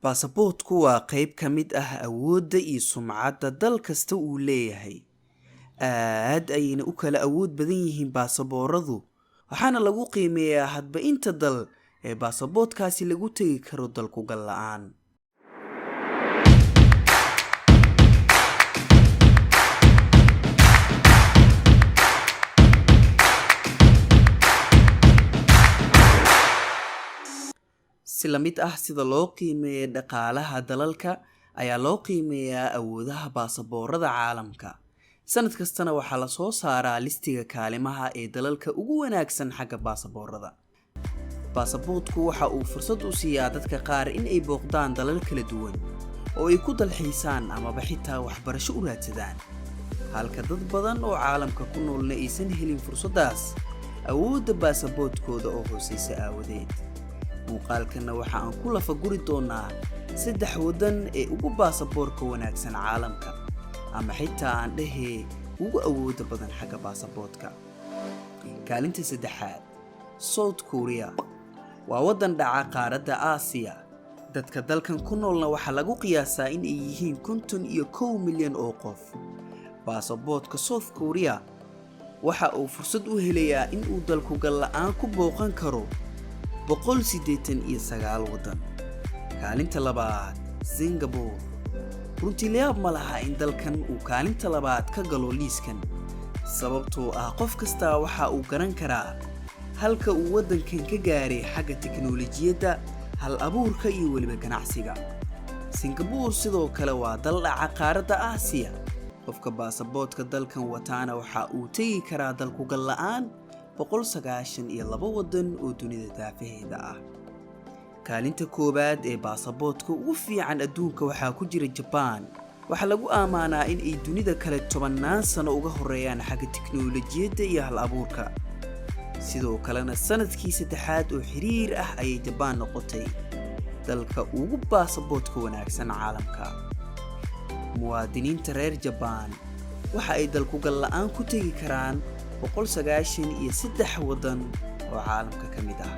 baasaboortku waa qayb ka mid ah awoodda iyo sumcadda dal kasta uu leeyahay. aad ayayna u kala awood badan yihiin baasabooradu, waxaana lagu qiimeeyaa hadba inta dal ee baasaboortkaasi lagu tegi karo dalku gal la'aan. si la mid ah sida loo qiimeeyo dhaqaalaha dalalka ayaa loo qiimeeyaa awoodaha baasaboorada caalamka. sanad kastana waxaa la soo saaraa listiga kaalimaha ee dalalka ugu wanaagsan xagga baasaboorada. baasaboortku waxa uu fursad u siiyaa dadka qaar in ay booqdaan dalal kala duwan oo ay ku dalxiisaan amaba xitaa waxbarasho u raadsadaan, halka dad badan oo caalamka ku noolna aysan helin fursadaas awoodda baasaboortkooda oo hooseysa aawadeed. muuqaalkana waxa aan ku lafa guri doonaa 3 wadan ee ugu baasaboorka wanaagsan caalamka, ama xitaa aan dhahee ugu awooda badan xagga baasaboortka. kaalinta 3aad, South Korea waa wadan dhaca qaaradda Aasiya. dadka dalkan ku noolna waxaa lagu qiyaasaa in ay yihiin 51 milyan oo qof. baasaboortka South Korea waxa uu fursad u helayaa in uu dalku gal la'aan ku booqan karo 189 wadan. kaalinta 2aad, Singapore. runtii layaab ma laha in dalkan uu kaalinta 2aad ka galo liiskan, sababtoo ah qof kasta waxa uu garan karaa halka uu wadankan ka gaaray xagga tiknoolajiyadda, hal abuurka iyo weliba ganacsiga. Singapore sidoo kale waa dal dhaca qaaradda Aasiya. qofka baasaboortka dalkan wataana waxa uu tegi karaa dalku gal la'aan 192 wadan oo dunida daafaheeda ah. kaalinta 1aad ee baasaboortka ugu fiican adduunka waxaa ku jira Japan. waxaa lagu amaanaa in ay dunida kale 10 sano uga horeeyaan xagga tiknoolajiyadda iyo hal abuurka. sidoo kalena sanadkii 3aad oo xiriir ah ayay Japan noqotay dalka ugu baasaboortka wanaagsan caalamka. muwaadiniinta reer Japan waxa ay dalku gal la'aan ku tegi karaan 193 wadan oo caalamka ka mid ah.